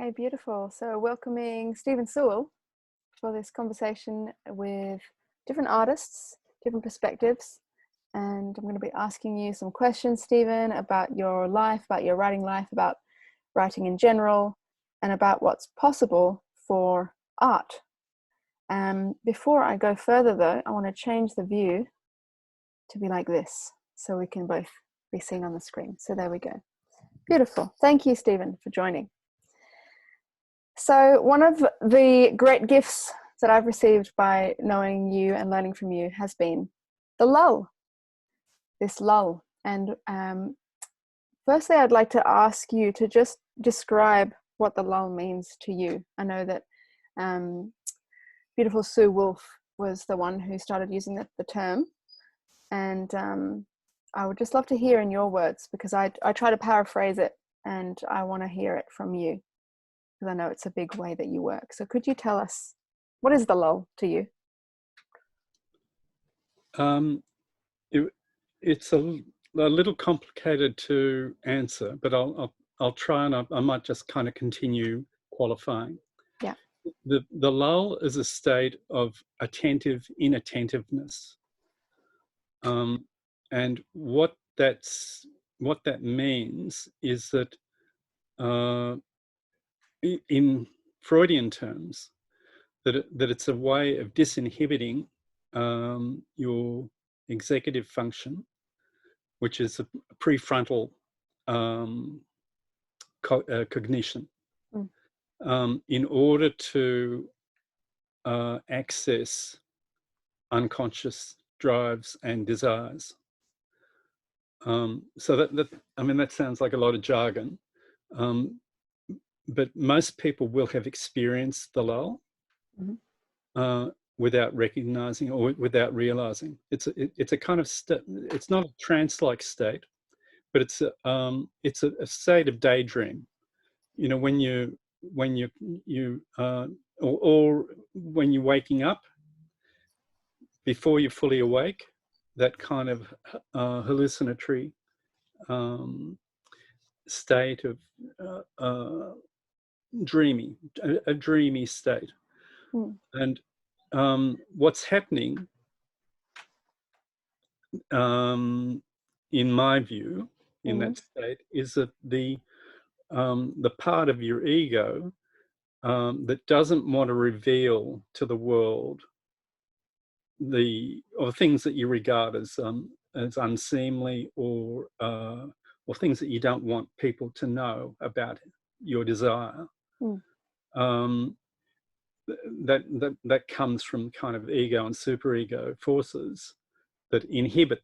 Okay, beautiful. So welcoming Stephen Sewell for this conversation with different artists, different perspectives. And I'm going to be asking you some questions, Stephen, about your life, about your writing life, about writing in general, and about what's possible for art. Before I go further though, I want to change the view to be like this, so we can both be seen on the screen. So there we go. Beautiful. Thank you, Stephen, for joining. So one of the great gifts that I've received by knowing you and learning from you has been the lull, this lull. And firstly, I'd like to ask you to just describe what the lull means to you. I know that beautiful Sue Wolf was the one who started using the term. And I would just love to hear in your words, because I try to paraphrase it and I want to hear it from you, because I know it's a big way that you work. So could you tell us, what is the lull to you? It's a little complicated to answer, but I'll try, and I might just kind of continue qualifying. Yeah. The lull is a state of attentive inattentiveness, and what that means is that in Freudian terms, that it's a way of disinhibiting your executive function, which is a prefrontal cognition, in order to access unconscious drives and desires. So that sounds like a lot of jargon, but most people will have experienced the lull without recognizing or without realizing. It's a kind of it's not a trance-like state, but it's a state of daydream. You know, when when you're waking up before you're fully awake, that kind of hallucinatory state of a dreamy state. And what's happening, in my view, in that state, is that the part of your ego that doesn't want to reveal to the world or things that you regard as unseemly or things that you don't want people to know about your desire. That comes from kind of ego and superego forces that inhibit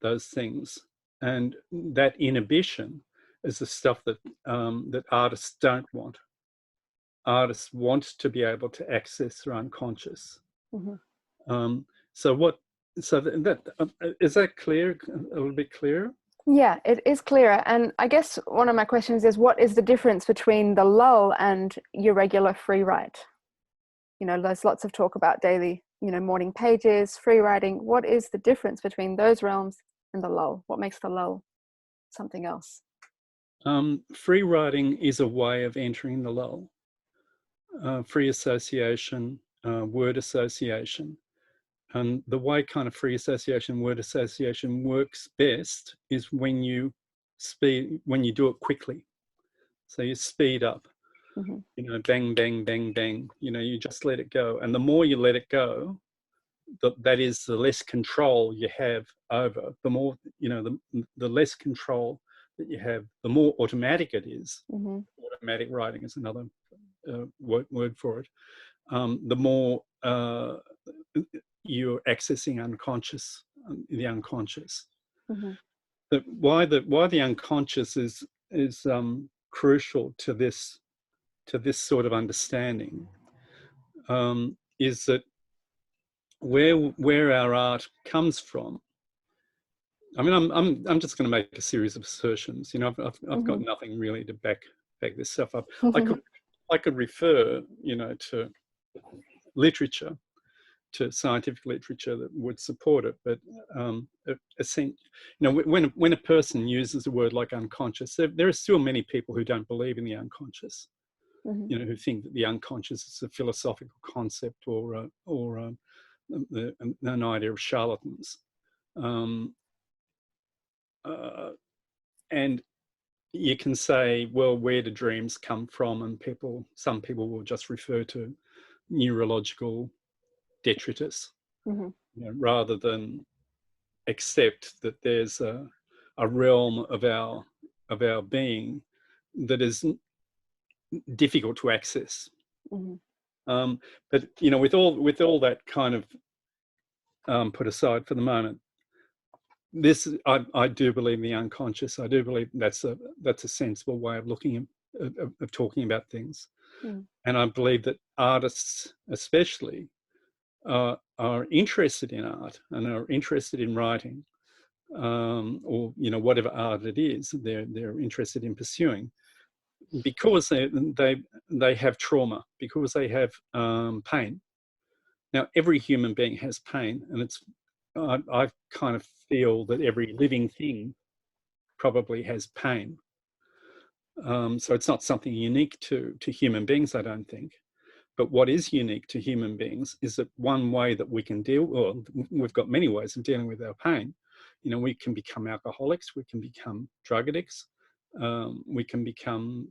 those things, and that inhibition is the stuff that that artists don't want. Artists want to be able to access their unconscious. So is that clear? A little bit clearer? Yeah, it is clearer. And I guess one of my questions is, what is the difference between the lull and your regular free write? You know, there's lots of talk about daily, morning pages, free writing. What is the difference between those realms and the lull? What makes the lull something else? Free writing is a way of entering the lull. Free association, word association. And the way kind of free association, word association works best is when you do it quickly. So you speed up, bang, bang, bang, bang, you just let it go. And the more you let it go, that is the less control you have over, the more, the less control that you have, the more automatic it is. Automatic writing is another word for it. The more you're accessing the unconscious. But why the unconscious is crucial to this sort of understanding is that where our art comes from. I mean, I'm just going to make a series of assertions. I've got nothing really to back this stuff up. I could refer, to literature to scientific literature that would support it, but when a person uses a word like unconscious, there are still many people who don't believe in the unconscious. Mm-hmm. Who think that the unconscious is a philosophical concept or an idea of charlatans. And you can say, well, where do dreams come from? And some people will just refer to neurological detritus, Mm-hmm. rather than accept that there's a realm of our being that is difficult to access. Mm-hmm. But with all that kind of put aside for the moment, I do believe in the unconscious. I do believe that's a sensible way of looking of talking about things. Mm. And I believe that artists, especially, are interested in art and are interested in writing, or whatever art it is they're interested in pursuing, because they have trauma, because they have pain. Now, every human being has pain, and I kind of feel that every living thing probably has pain. So it's not something unique to human beings, I don't think. But what is unique to human beings is that one way that we can we've got many ways of dealing with our pain. We can become alcoholics, we can become drug addicts, we can become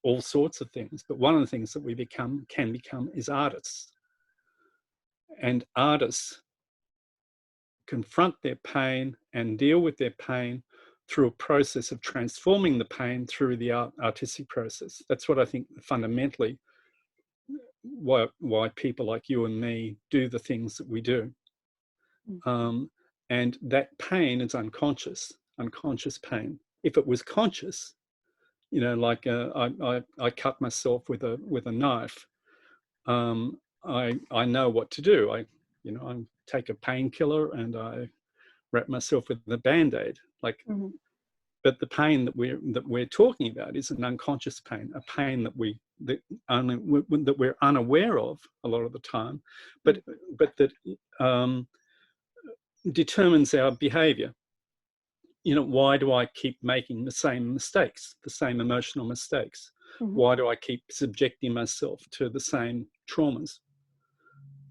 all sorts of things. But one of the things that we can become is artists. And artists confront their pain and deal with their pain through a process of transforming the pain through the artistic process. That's what I think fundamentally why people like you and me do the things that we do. And that pain is unconscious pain. If it was conscious, like I cut myself with a knife, I know what to do. I take a painkiller and I wrap myself with a Band-Aid. Mm-hmm. But the pain that we're talking about is an unconscious pain, a pain that we're unaware of a lot of the time, but that determines our behaviour. Why do I keep making the same mistakes, the same emotional mistakes? Mm-hmm. Why do I keep subjecting myself to the same traumas?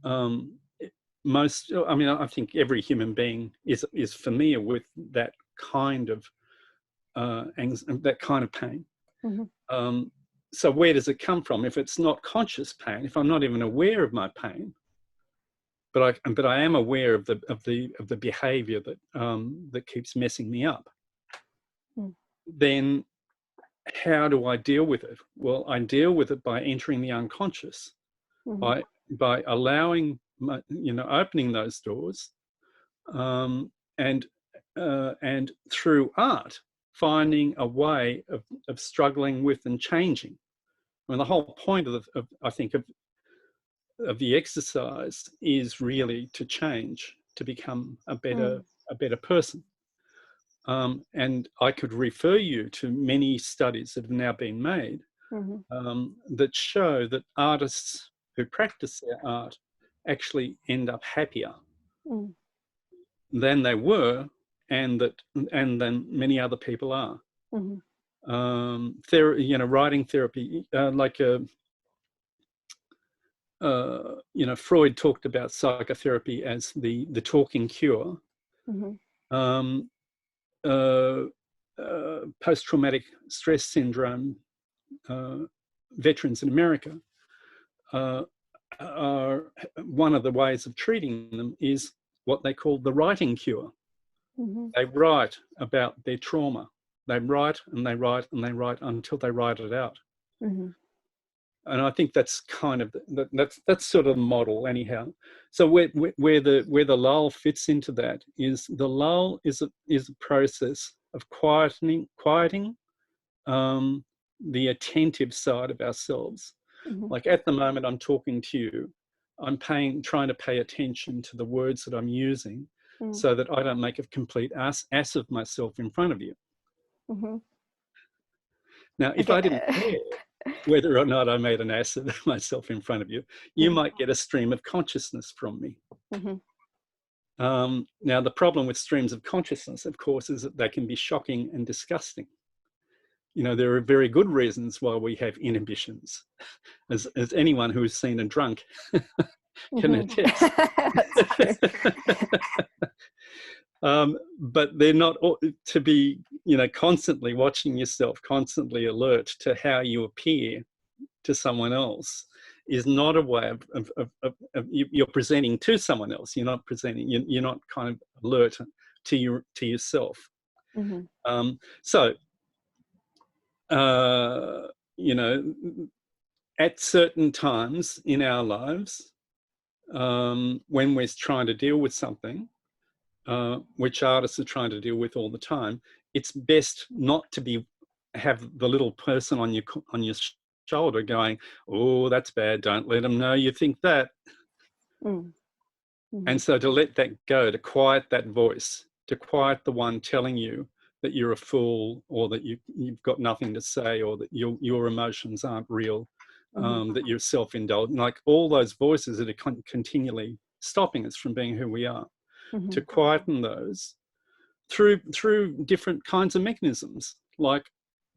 I think every human being is familiar with that kind of that kind of pain. Mm-hmm. So where does it come from? If it's not conscious pain, if I'm not even aware of my pain, but I am aware of the behaviour that keeps messing me up, then how do I deal with it? Well, I deal with it by entering the unconscious, by allowing opening those doors, and through art, finding a way of struggling with and changing. I mean, the whole point I think of the exercise is really to change, to become a better person. And I could refer you to many studies that have now been made that show that artists who practice their art actually end up happier than they were, and than many other people are. Writing therapy, Freud talked about psychotherapy as the talking cure. Post-traumatic stress syndrome veterans in America, are one of the ways of treating them is what they call the writing cure. They write about their trauma. They write and they write and they write until they write it out. And I think that's kind of that's sort of the model, anyhow. So where the lull fits into that is the lull is a process of quieting the attentive side of ourselves. Like at the moment I'm talking to you, I'm trying to pay attention to the words that I'm using, so that I don't make a complete ass of myself in front of you. Now, if I didn't Okay. care whether or not I made an ass of myself in front of you, you might get a stream of consciousness from me. Mhm. Now, the problem with streams of consciousness, of course, is that they can be shocking and disgusting. You know, there are very good reasons why we have inhibitions, as anyone who has seen a drunk can Mhm. attest. That's true. But they're not to be, you know, constantly watching yourself, constantly alert to how you appear to someone else is not a way of you're presenting to someone else. You're not presenting, you're not kind of alert to yourself. Mhm. So, you know, at certain times in our lives, when we're trying to deal with something, which artists are trying to deal with all the time, it's best not to have the little person on your shoulder going, "Oh, that's bad. Don't let them know you think that." Mm. And Mhm. so to let that go, to quiet that voice, to quiet the one telling you that you're a fool, or that you've got nothing to say, or that your emotions aren't real, Mhm. that you're self-indulgent, like all those voices that are continually stopping us from being who we are. To Mhm. quieten those through different kinds of mechanisms, like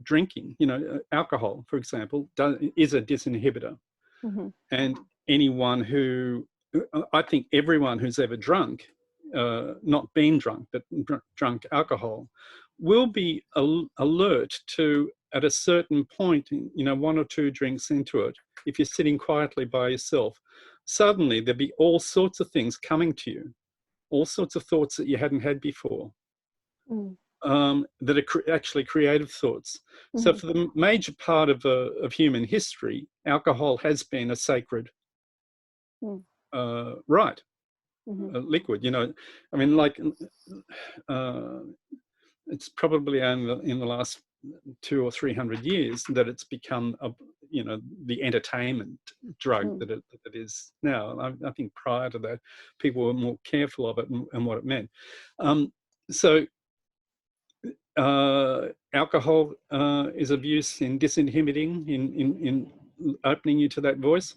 drinking. You know, alcohol, for example, is a disinhibitor. Mhm. And anyone who, I think everyone who's ever drunk, not been drunk, but drunk alcohol, will be alert to, at a certain point, you know, one or two drinks into it, if you're sitting quietly by yourself, suddenly there'll be all sorts of things coming to you, all sorts of thoughts that you hadn't had before, Mm. that are actually creative thoughts. So Mhm. for the major part of human history, alcohol has been a sacred Mm. right, Mhm. liquid. You know, I mean, like, uh, it's probably only in the last 200 or 300 years that it's become you know, the entertainment drug Mm. that it is now. I think prior to that, people were more careful of it and what it meant. So alcohol is of use in disinhibiting, in opening you to that voice.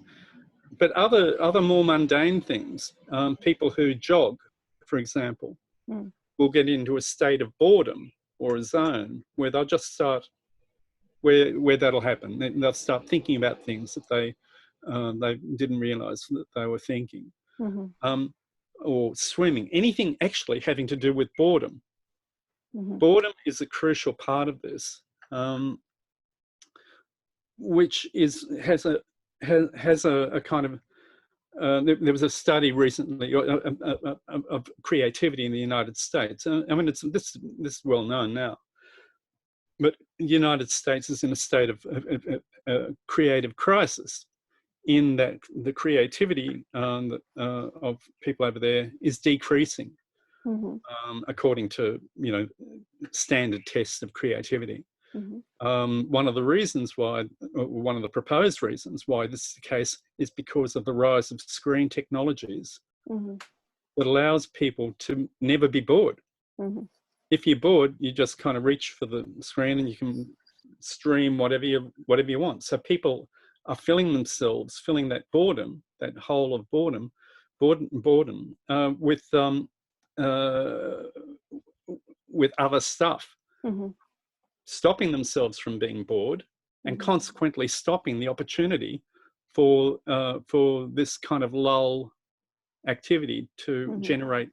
But other more mundane things, people who jog, for example, Mm. will get into a state of boredom or a zone where they'll just start, where that'll happen. They'll start thinking about things that they didn't realize that they were thinking. Mhm. Or swimming, anything actually having to do with boredom. Mhm. Boredom is a crucial part of this, which has a kind of, there was a study recently of creativity in the United States. I mean, this is well known now, but the United States is in a state of creative crisis, in that the creativity of people over there is decreasing, Mhm. according to, you know, standard tests of creativity. Mhm. One of the reasons why, one of the proposed reasons why this is the case, is because of the rise of screen technologies Mhm. that allows people to never be bored. Mhm. If you're bored, you just kind of reach for the screen and you can stream whatever you want. So people are filling that boredom, that hole of boredom, uh, with other stuff, Mhm. stopping themselves from being bored, and Mhm. consequently stopping the opportunity for this kind of lull activity to Mhm. generate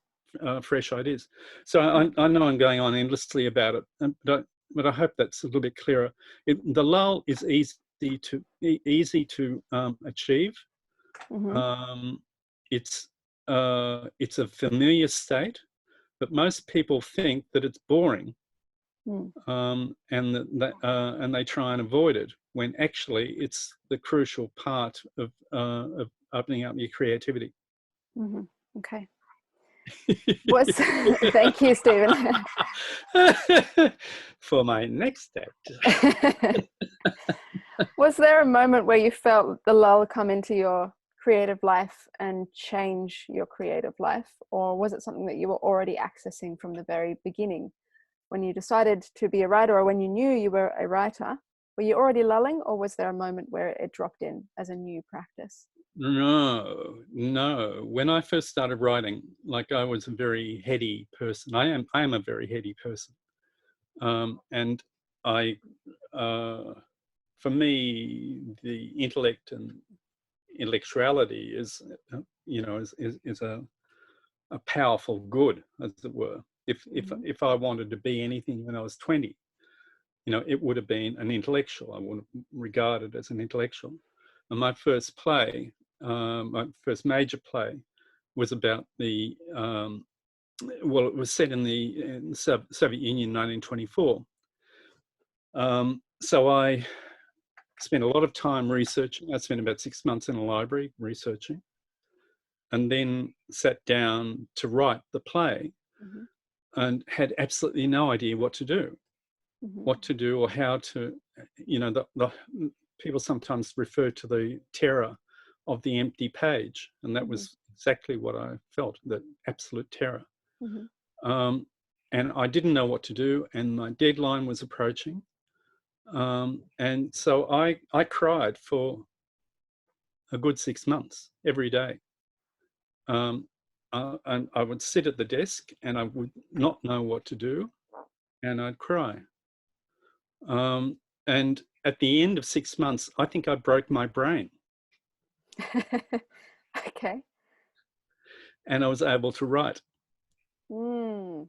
fresh ideas. So I know I'm going on endlessly about it, but I hope that's a little bit clearer. The lull is easy to achieve. Mhm. Um, it's it's a familiar state, but most people think that it's boring, Mm. and they try and avoid it, when actually it's the crucial part of opening up your creativity. Mhm. Okay. What's thank you, Stephen. For my next act. Was there a moment where you felt the lull come into your creative life and change your creative life, or was it something that you were already accessing from the very beginning when you decided to be a writer, or when you knew you were a writer? Were you already lulling, or was there a moment where it dropped in as a new practice? No. When I first started writing, like, I was a very heady person. I am a very heady person. And I, for me, the intellect and intellectuality is, is a powerful good, as it were. If I wanted to be anything when I was 20, it would have been an intellectual. I would have regarded as an intellectual. And my first play, my first major play, was about the well, it was set in the Soviet Union, 1924. So I spent a lot of time researching. I spent about 6 months in a library researching, and then sat down to write the play, and had absolutely no idea what to do, or how to, the people sometimes refer to the terror of the empty page, and that was exactly what I felt, that absolute terror. And I didn't know what to do, and my deadline was approaching. And so I cried for a good 6 months every day. And I would sit at the desk and I would not know what to do, and I'd cry. And at the end of 6 months, I think I broke my brain. Okay. And I was able to write. Okay.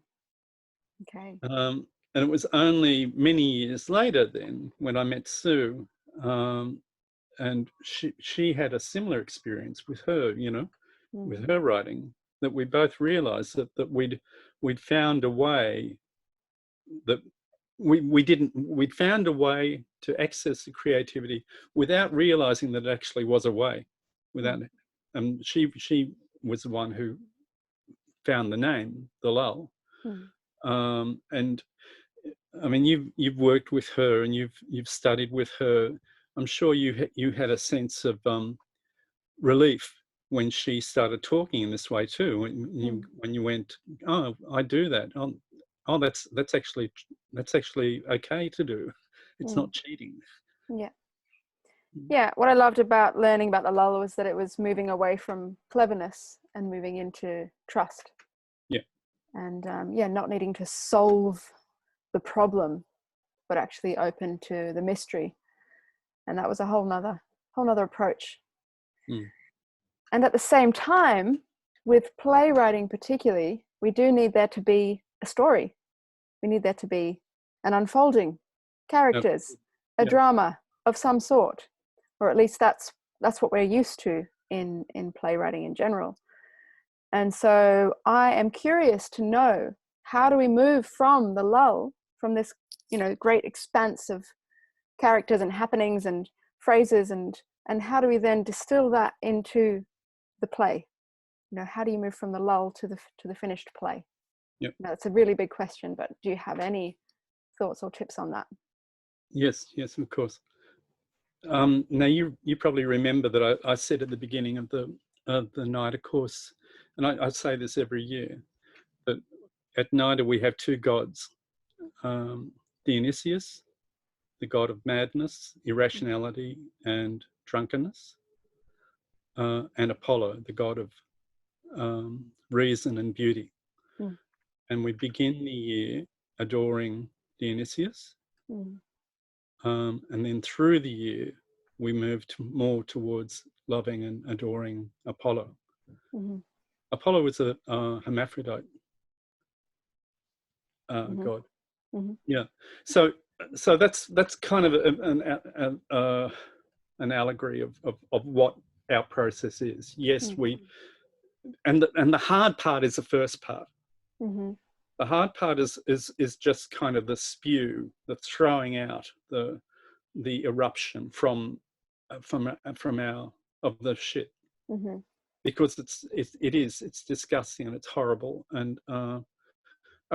And it was only many years later then when I met Sue, and she had a similar experience with her, with her writing, that we both realized that we'd found a way, that we'd found a way to access the creativity without realizing that it actually was a way. And she was the one who found the name, the lull. And I mean, you've worked with her and you've studied with her. I'm sure you had a sense of relief when she started talking in this way too. When you went, oh, I do that. Oh, that's actually okay to do. It's not cheating. Yeah. Yeah. What I loved about learning about the lull was that it was moving away from cleverness and moving into trust. Yeah. And not needing to solve the problem, but actually open to the mystery. And that was a whole nother approach. And at the same time, with playwriting particularly, we do need there to be a story. We need there to be an unfolding, characters, a drama of some sort, or at least that's what we're used to in playwriting in general. And so I am curious to know, how do we move from the lull, from this, great expanse of characters and happenings and phrases, and how do we then distill that into the play? How do you move from the lull to the finished play? Yep. Now, it's a really big question, but do you have any thoughts or tips on that? Yes, of course. Now you probably remember that I said at the beginning of the NIDA course, and I say this every year, that at NIDA we have two gods, Dionysius, the god of madness, irrationality, and drunkenness, and Apollo, the god of reason and beauty. And we begin the year adoring Dionysius, and then through the year we move more towards loving and adoring Apollo. Apollo was a hermaphrodite god. Yeah. So that's kind of an allegory of what our process is. Yes, and the hard part is the first part. The hard part is just kind of the spew, the throwing out, the eruption from our of the shit, because it's disgusting and it's horrible, and I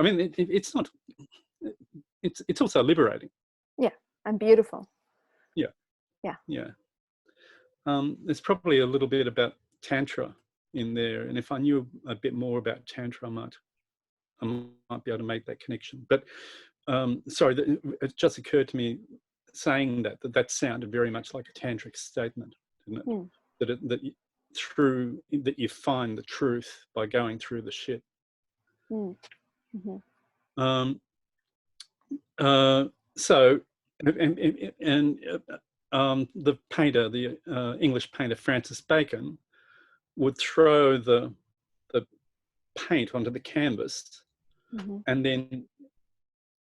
mean it's not. It's also liberating. Yeah, and beautiful. Yeah. Yeah. Yeah. There's probably a little bit about Tantra in there, and if I knew a bit more about Tantra, I might be able to make that connection. But sorry, it just occurred to me. saying that sounded very much like a tantric statement, didn't it? Mm. That you find the truth by going through the shit. Mm. Mm-hmm. So, and the painter, the English painter Francis Bacon, would throw the paint onto the canvas, Mm-hmm. and then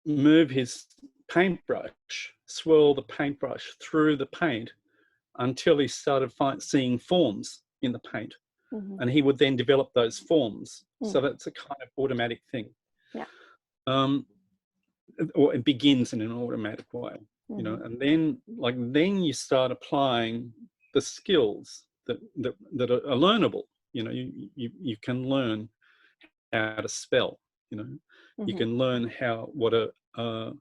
move his paintbrush, swirl the paintbrush through the paint until he started seeing forms in the paint. Mm-hmm. And he would then develop those forms. Mm. So that's a kind of automatic thing. Yeah. Or it begins in an automatic way, you know, and then you start applying the skills that are learnable. You know, you can learn how to spell, you know, you can learn how to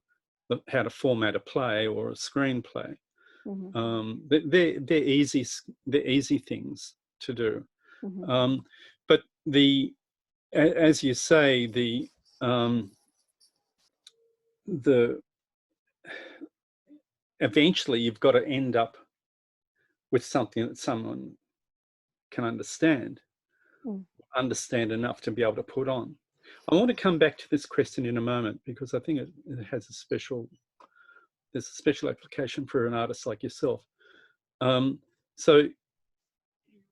format a play or a screenplay. They're easy things to do. But as you say, the eventually you've got to end up with something that someone can understand enough to be able to put on. I want to come back to this question in a moment, because I think it has there's a special application for an artist like yourself. So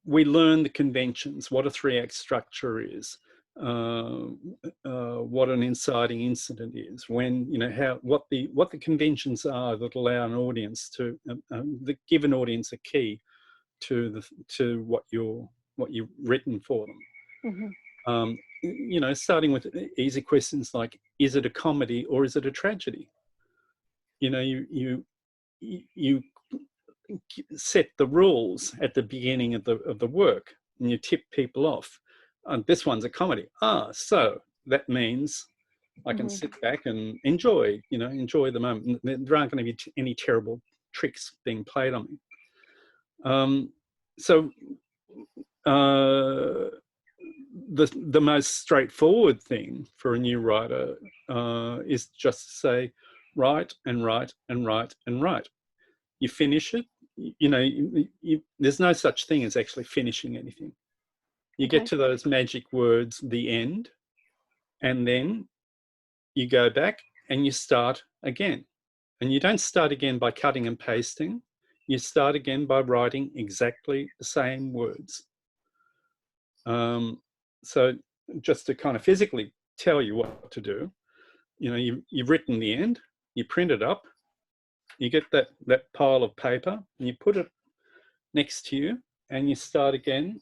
we learn the conventions, what a 3-act structure is, what an inciting incident is, when, you know, what the conventions are that allow an audience to that give an audience a key to what you've written for them. You know, starting with easy questions like, is it a comedy or is it a tragedy? You know, you set the rules at the beginning of the work, and you tip people off. This one's a comedy. So that means I can sit back and enjoy the moment. There aren't going to be any terrible tricks being played on me. So the most straightforward thing for a new writer is just to say, write and write and write and write. You finish it. You know, there's no such thing as actually finishing anything. You get to those magic words, the end, and then you go back and you start again. And you don't start again by cutting and pasting. You start again by writing exactly the same words. So just to kind of physically tell you what to do, you know, you've written the end, you print it up, you get that pile of paper and you put it next to you, and you start again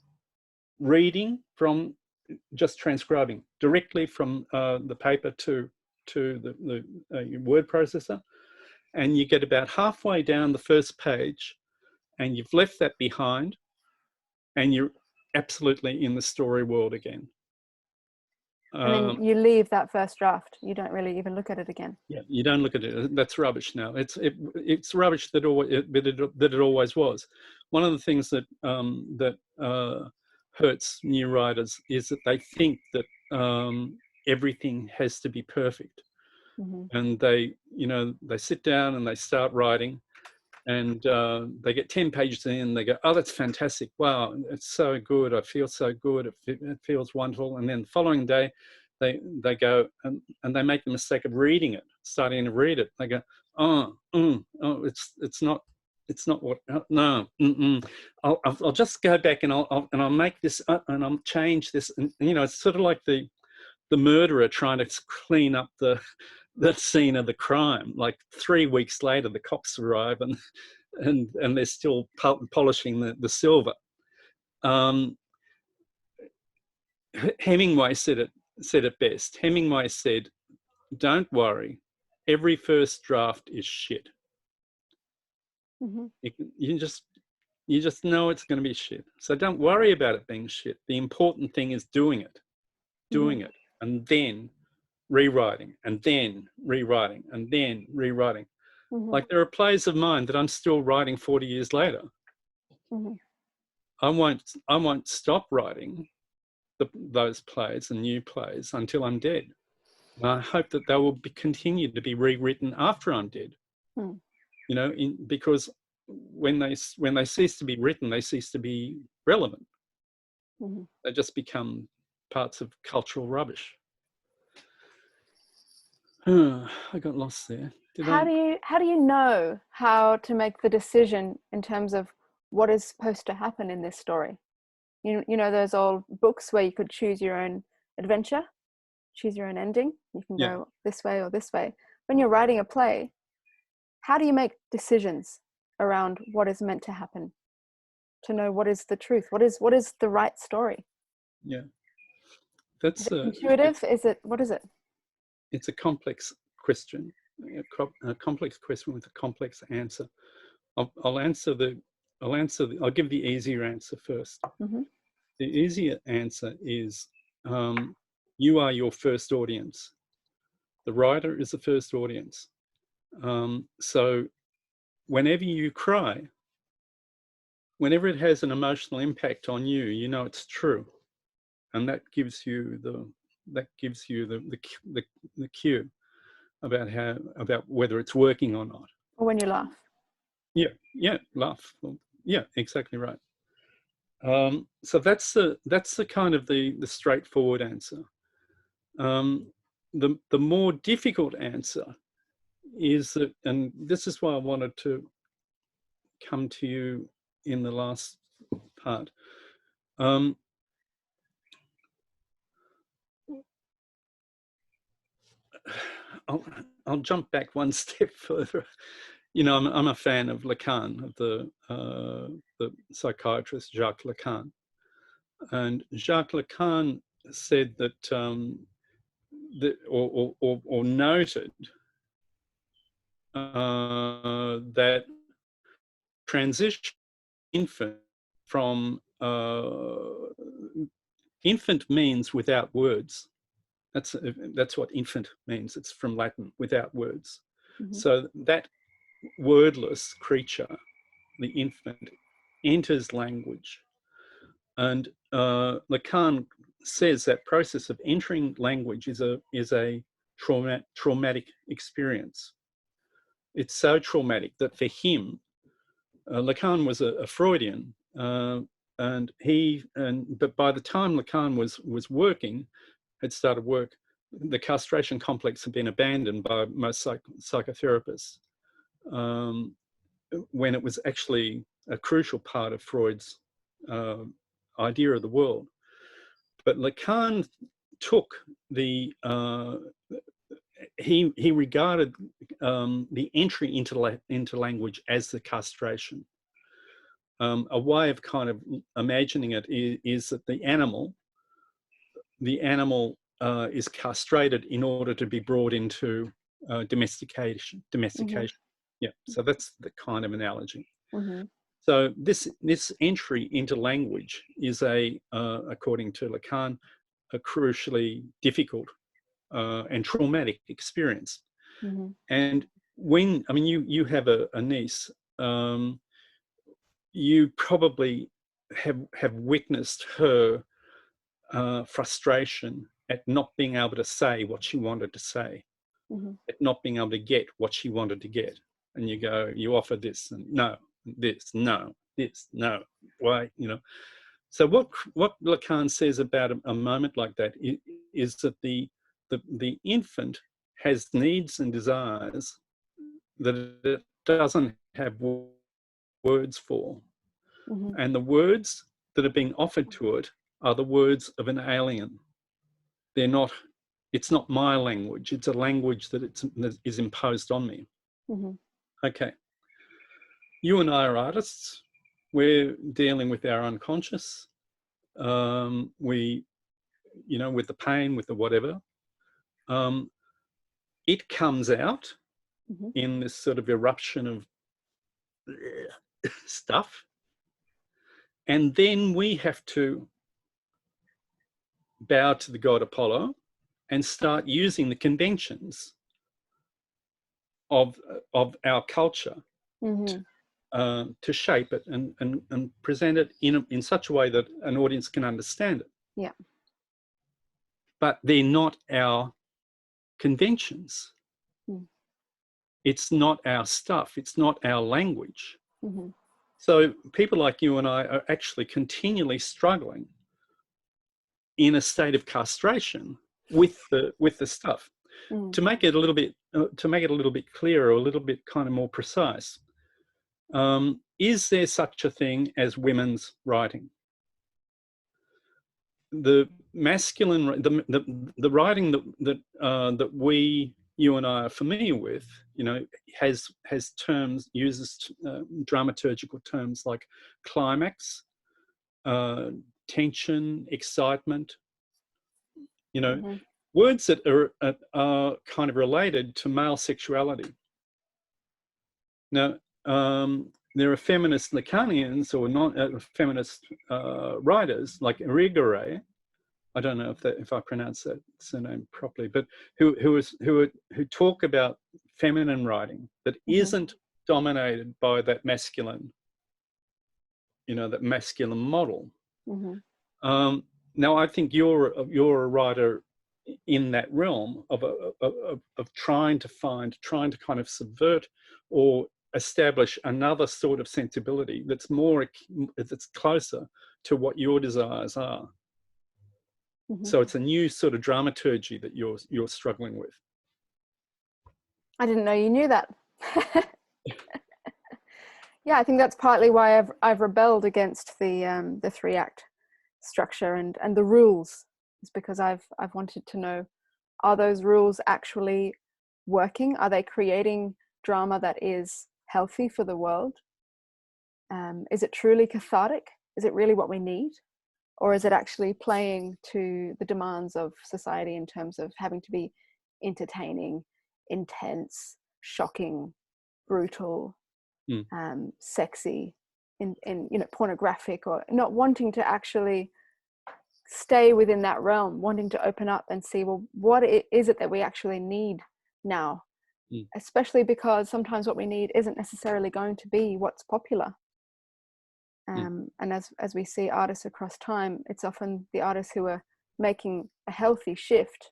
reading from, just transcribing directly from the paper to the your word processor, and you get about halfway down the first page and you've left that behind and you're absolutely in the story world again. And then you leave that first draft. You don't really even look at it again. Yeah, you don't look at it. That's rubbish now. It's rubbish that it always was. One of the things that hurts new writers is that they think that everything has to be perfect, and they sit down and they start writing, and they get 10 pages in and they go, oh, that's fantastic. Wow, it's so good. I feel so good. It feels wonderful. And then the following day, they go and they make the mistake of reading it, starting to read it. They go, it's not what, no, I'll just go back and I'll make this and I'll change this. And, you know, it's sort of like the murderer trying to clean up the scene of the crime. Like 3 weeks later, the cops arrive and they're still polishing the silver. Hemingway said it best. Hemingway said, "Don't worry, every first draft is shit. You just know it's going to be shit. So don't worry about it being shit. The important thing is doing it, and then rewriting, and then rewriting, and then rewriting." Like, there are plays of mine that I'm still writing 40 years later. I won't stop writing those plays and new plays until I'm dead. And I hope that they will continue to be rewritten after I'm dead. you know, because when they cease to be written, they cease to be relevant. Mhm. They just become parts of cultural rubbish. I got lost there. How do you know how to make the decision in terms of what is supposed to happen in this story? You know those old books where you could choose your own adventure, choose your own ending. You can Yeah, go this way or this way. When you're writing a play, how do you make decisions around what is meant to happen, to know what is the truth, what is the right story? yeah. Is That's it intuitive? Is it, what is it? it's a complex question, a complex question with a complex answer. I'll answer the I'll give the easier answer first. Mm-hmm. The easier answer is you are your first audience. The writer is the first audience. So whenever you cry, whenever it has an emotional impact on you, you know it's true, and that gives you the cue about whether it's working or not. Or when you laugh? Yeah, laugh. Well, yeah, exactly right. So that's the kind of the straightforward answer. The more difficult answer is that, and this is why I wanted to come to you in the last part. Um, I'll, I'll jump back one step further. You know, I'm a fan of Lacan, of the psychiatrist Jacques Lacan, and Jacques Lacan said that or noted that transition infant from infant means without words. That's what infant means. It's from Latin, without words. Mm-hmm. So that wordless creature, the infant, enters language. And Lacan says that process of entering language is a traumatic experience. It's so traumatic that for him, Lacan was a Freudian, but by the time Lacan was working, had started work, the castration complex had been abandoned by most psychotherapists, when it was actually a crucial part of Freud's uh, idea of the world. But Lacan took the he regarded the entry into language as the castration. A way of kind of imagining it is that the animal is castrated in order to be brought into domestication. Mm-hmm. Yeah, so that's the kind of analogy. Mm-hmm. So this entry into language is according to Lacan, a crucially difficult and traumatic experience. Mm-hmm. And you have a niece, you probably have witnessed her frustration at not being able to say what she wanted to say, Mm-hmm. at not being able to get what she wanted to get. And you offer this and no, this, no, this, no, why, you know. So what Lacan says about a moment like that is that the infant has needs and desires that it doesn't have words for. Mm-hmm. And the words that are being offered to it are the words of an alien. They're not, it's not my language. It's a language that is imposed on me. Mm-hmm. Okay. You and I are artists. We're dealing with our unconscious. With the pain, with the whatever. It comes out Mm-hmm. in this sort of eruption of stuff. And then we have to bow to the god Apollo and start using the conventions of our culture Mm-hmm. to shape it and present it in such a way that an audience can understand it. Yeah. But they're not our conventions. Mm. it's not our stuff, it's not our language. Mm-hmm. So people like you and I are actually continually struggling in a state of castration with the stuff. Mm. To make it a little bit clearer, a little bit kind of more precise, is there such a thing as women's writing? The masculine, the writing that you and I are familiar with, has terms, uses dramaturgical terms like climax, tension, excitement, Mm-hmm. words that are kind of related to male sexuality. Now, there are feminist Lacanians or non-feminist writers like Irigaray. I don't know if I pronounce that surname properly, but who talk about feminine writing that Mm-hmm. isn't dominated by that masculine, that masculine model. Mm-hmm. Now, I think you're a writer in that realm of trying to kind of subvert or establish another sort of sensibility that's closer to what your desires are. Mm-hmm. So it's a new sort of dramaturgy that you're struggling with. I didn't know you knew that. Yeah, I think that's partly why I've rebelled against the 3-act structure and the rules. Is because I've wanted to know, are those rules actually working? Are they creating drama that is healthy for the world? Is it truly cathartic? Is it really what we need? Or is it actually playing to the demands of society in terms of having to be entertaining, intense, shocking, brutal, sexy, in pornographic, or not wanting to actually stay within that realm, wanting to open up and see, well, what is it that we actually need now? Especially because sometimes what we need isn't necessarily going to be what's popular. And as we see artists across time, it's often the artists who are making a healthy shift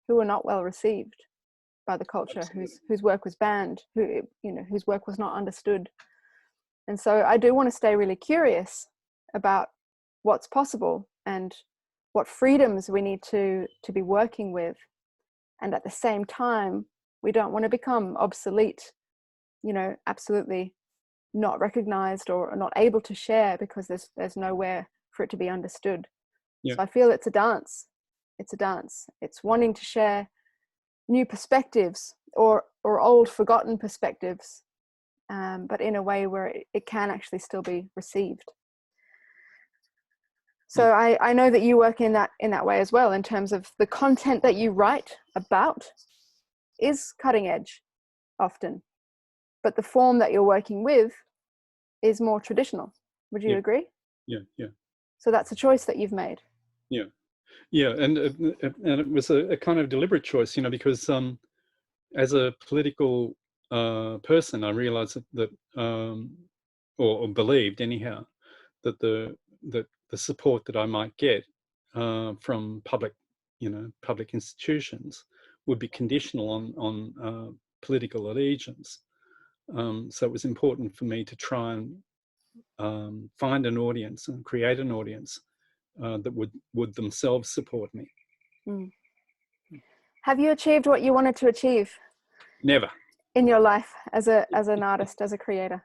who are not well received by the culture, whose work was banned, whose work was not understood. And so I do want to stay really curious about what's possible and what freedoms we need to be working with. And at the same time, we don't want to become obsolete, absolutely not recognized or not able to share because there's nowhere for it to be understood. Yeah. So I feel it's a dance. It's wanting to share new perspectives or old forgotten perspectives, but in a way where it can actually still be received. So I know that you work in that way as well, in terms of the content that you write about is cutting edge often, but the form that you're working with is more traditional. Would you agree? Yeah. So that's a choice that you've made. Yeah, and it was a kind of deliberate choice, because as a political person, I realized that or believed anyhow, that the support that I might get from public institutions would be conditional on political allegiance. So it was important for me to try and find an audience and create an audience that would themselves support me. Have you achieved what you wanted to achieve? Never. In your life as an artist, as a creator?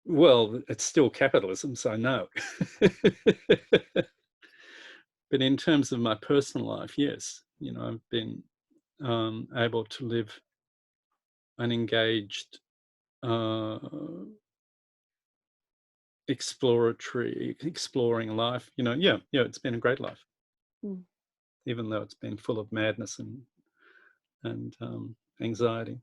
Well, it's still capitalism, so no. But in terms of my personal life, yes. I've been able to live an engaged, exploring life. It's been a great life, even though it's been full of madness and anxiety.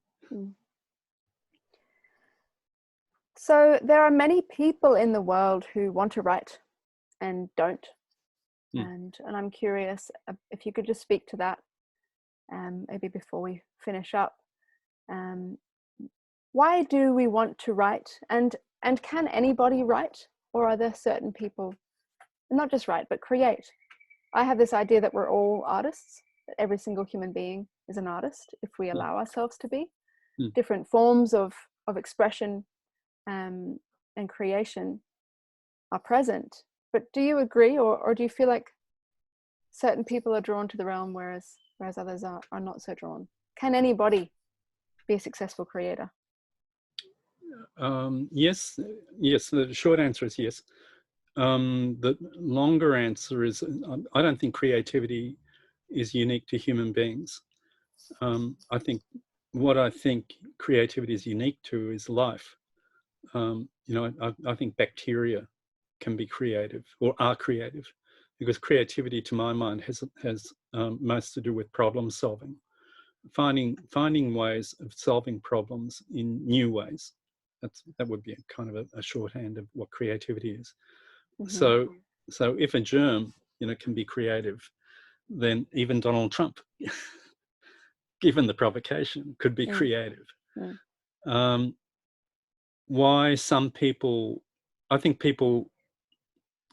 So there are many people in the world who want to write and don't. And I'm curious if you could just speak to that, maybe before we finish up. Why do we want to write, and can anybody write, or are there certain people, not just write but create? I have this idea that we're all artists, that every single human being is an artist if we allow ourselves to be. Mm. Different forms of expression and creation are present. But do you agree, or do you feel like certain people are drawn to the realm, whereas others are not so drawn? Can anybody be a successful creator? Yes, the short answer is yes. The longer answer is I don't think creativity is unique to human beings. I think creativity is unique to is life. I think bacteria can be creative or are creative, because creativity, to my mind, has most to do with problem solving, finding ways of solving problems in new ways. That would be a kind of a shorthand of what creativity is. Mm-hmm. So if a germ, can be creative, then even Donald Trump, given the provocation, could be creative. Mm. Why some people, I think people,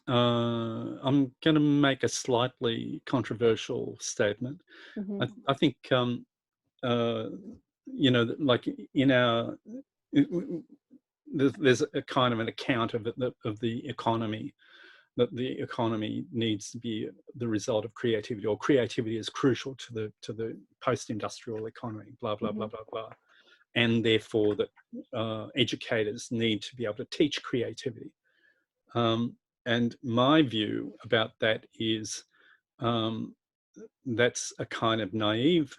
I'm going to make a slightly controversial statement. Mm-hmm. I think, like in our, there's a kind of an account of the economy, that the economy needs to be the result of creativity, or creativity is crucial to the post-industrial economy, blah, blah, blah, blah, blah. And therefore that educators need to be able to teach creativity. And my view about that is that's a kind of naive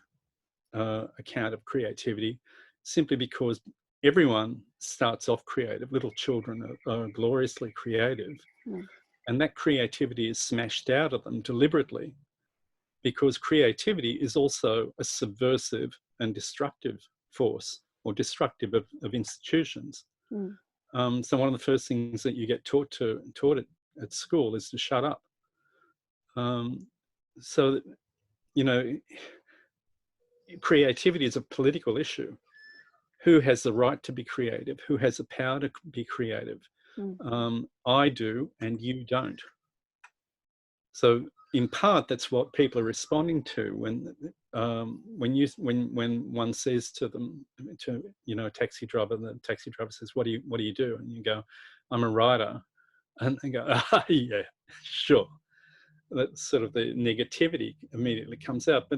account of creativity, simply because everyone starts off creative. Little children are gloriously creative. Mm. And that creativity is smashed out of them deliberately, because creativity is also a subversive and destructive force, or destructive of institutions. Mm. So one of the first things that you get taught at school is to shut up. So, creativity is a political issue. Who has the right to be creative? Who has the power to be creative? Mm. I do, and you don't. So in part, that's what people are responding to when one says to them, a taxi driver, the taxi driver says, what do you do? And you go, I'm a writer. And they go, yeah, sure. That's sort of the negativity immediately comes out.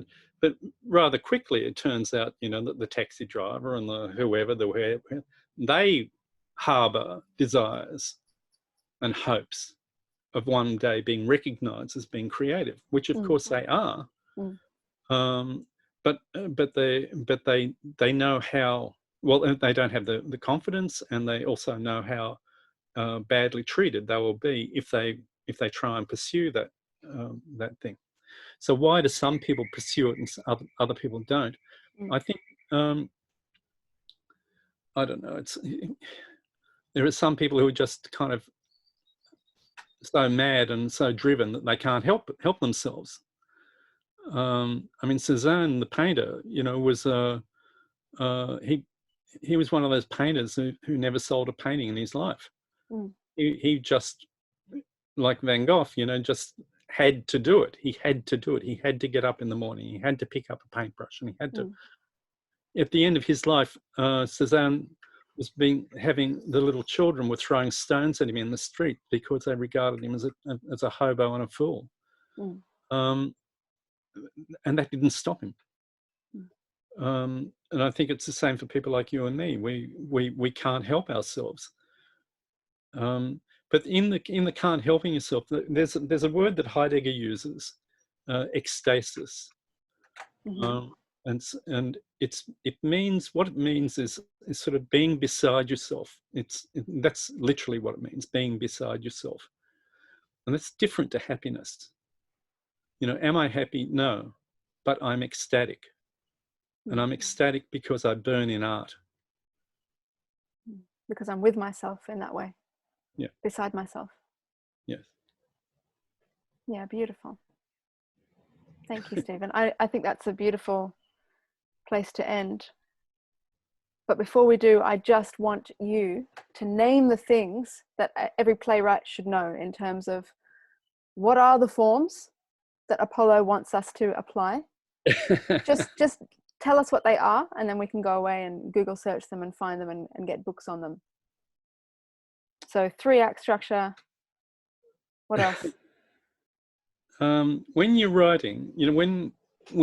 But rather quickly, it turns out, that the taxi driver and whoever, they harbour desires and hopes of one day being recognised as being creative, which of course they are. But they know how well. They don't have the confidence, and they also know how badly treated they will be if they try and pursue that thing. So why do some people pursue it and other people don't? I think I don't know. There are some people who are just kind of so mad and so driven that they can't help themselves. I mean, Cezanne, the painter, was he was one of those painters who never sold a painting in his life. He just, like Van Gogh, just had to do it. He had to do it. He had to get up in the morning. He had to pick up a paintbrush, and he had to. At the end of his life, Cezanne was having the little children were throwing stones at him in the street because they regarded him as a hobo and a fool. And that didn't stop him. And I think it's the same for people like you and me. We can't help ourselves. But in the can't helping yourself, there's a word that Heidegger uses, ecstasis. And it means, what it means is sort of being beside yourself. That's literally what it means, being beside yourself. And that's different to happiness. Am I happy? No, but I'm ecstatic. And I'm ecstatic because I burn in art. Because I'm with myself in that way. Yeah. Beside myself. Yes. Yeah, beautiful. Thank you, Stephen. I think that's a beautiful place to end. But before we do, I just want you to name the things that every playwright should know in terms of what are the forms that Apollo wants us to apply, Just tell us what they are, and then we can go away and Google search them and find them and get books on them. So 3-act structure. What else? When you're writing, when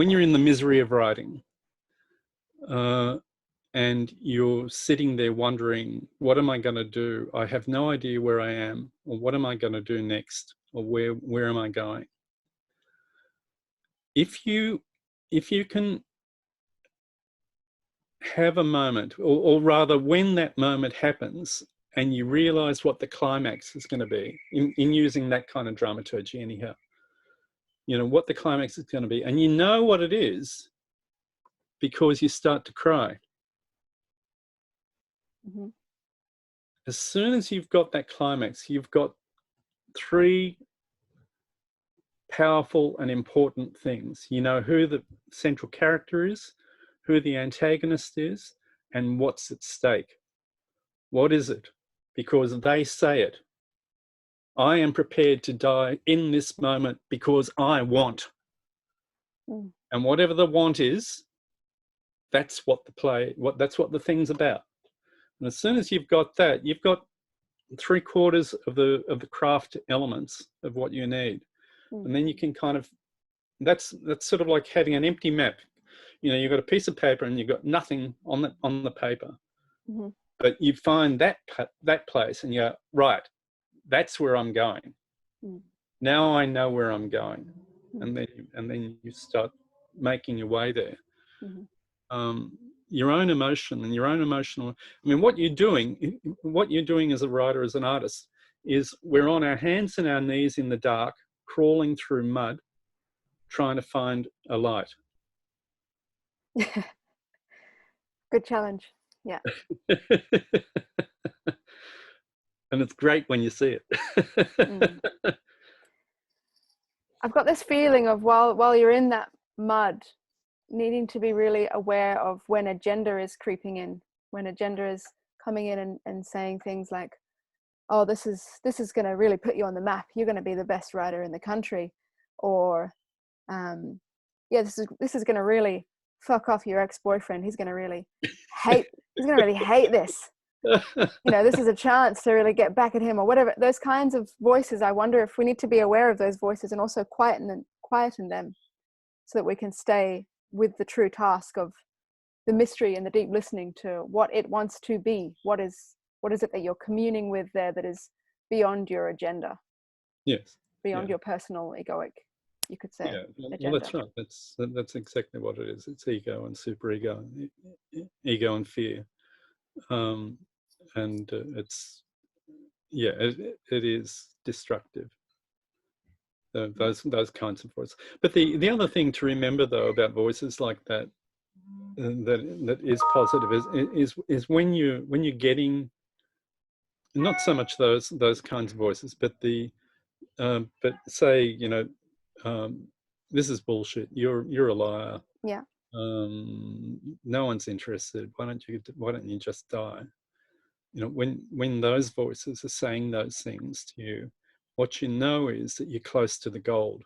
you're in the misery of writing, and you're sitting there wondering, what am I going to do? I have no idea where I am, or what am I going to do next, or where am I going? If you can have a moment, or rather when that moment happens and you realize what the climax is going to be, in using that kind of dramaturgy anyhow, what the climax is going to be, and you know what it is because you start to cry. Mm-hmm. As soon as you've got that climax, you've got 3 powerful and important things. You know who the central character is, who the antagonist is, and what's at stake. What is it? Because they say it. I am prepared to die in this moment because I want. Mm. And whatever the want is, that's what that's what the thing's about. And as soon as you've got that, you've got 3/4 of the craft elements of what you need. Mm. And then you can kind of, that's sort of like having an empty map. You've got a piece of paper and you've got nothing on the paper. Mm-hmm. But you find that place and you go, right, that's where I'm going. Mm. Now I know where I'm going. Mm. And then you start making your way there. Mm-hmm. Your own emotion and your own emotional, what you're doing as a writer, as an artist, is we're on our hands and our knees in the dark, crawling through mud, trying to find a light. Good challenge. Yeah. And it's great when you see it. Mm. I've got this feeling of while you're in that mud, needing to be really aware of when agenda is creeping in, when agenda is coming in and saying things like, oh, this is going to really put you on the map. You're going to be the best writer in the country. Or, yeah, this is going to really fuck off your ex-boyfriend. He's going to really hate this. This is a chance to really get back at him, or whatever. Those kinds of voices, I wonder if we need to be aware of those voices and also quieten them so that we can stay with the true task of the mystery and the deep listening to what it wants to be. What is it that you're communing with there that is beyond your agenda? Yes. Beyond your personal egoic, you could say. Yeah. Agenda. Well, that's right. That's exactly what it is. It's ego and superego, ego and fear. And it's, it is destructive. Those kinds of voices. But the other thing to remember, though, about voices like that, that is positive, is when you're getting, not so much those kinds of voices, but but say, this is bullshit. You're a liar. Yeah. No one's interested. Why don't you just die? When those voices are saying those things to you, what you know is that you're close to the gold.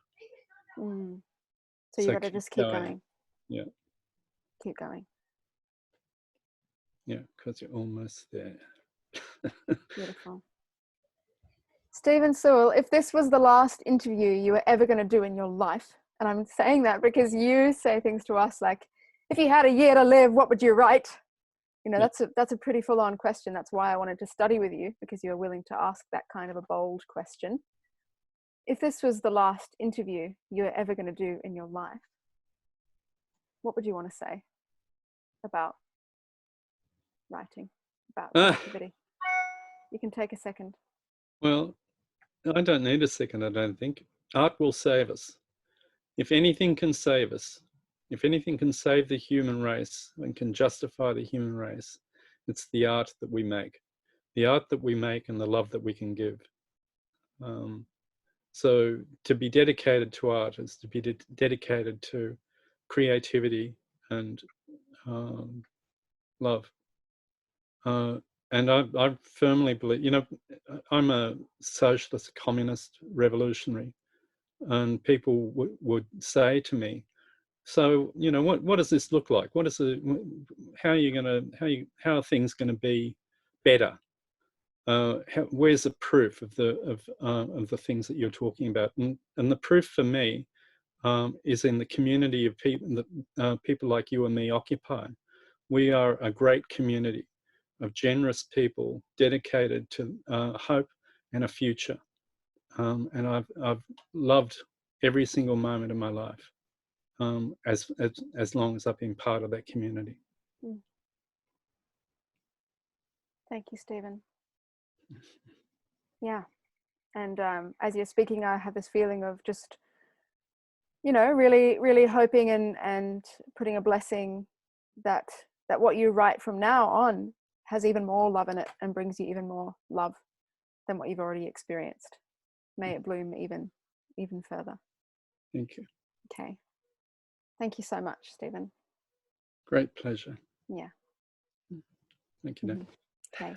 Mm. So you got to just keep going. Yeah. Keep going. Yeah, because you're almost there. Beautiful. Stephen Sewell, if this was the last interview you were ever going to do in your life, and I'm saying that because you say things to us like, if you had a year to live, what would you write? That's a pretty full-on question. That's why I wanted to study with you, because you're willing to ask that kind of a bold question. If this was the last interview you were ever going to do in your life, what would you want to say about writing, about creativity? You can take a second. Well, I don't need a second, I don't think. Art will save us. If anything can save us, if anything can save the human race and can justify the human race, it's the art that we make. The art that we make and the love that we can give. So to be dedicated to art is to be dedicated to creativity and love. And I firmly believe, I'm a socialist, communist, revolutionary, and people would say to me, So, you know, what does this look like? What is how are you going to, how are things going to be better? Where's the proof of the things that you're talking about? And the proof for me is in the community of people that people like you and me occupy. We are a great community of generous people dedicated to hope and a future. And I've loved every single moment of my life as long as I've been part of that community. Thank you, Stephen. Yeah. And as you're speaking, I have this feeling of just, you know, really, really hoping and putting a blessing that what you write from now on has even more love in it and brings you even more love than what you've already experienced. May it bloom even further. Thank you. Okay. Thank you so much, Stephen. Great pleasure. Yeah. Thank you, Dan. Okay.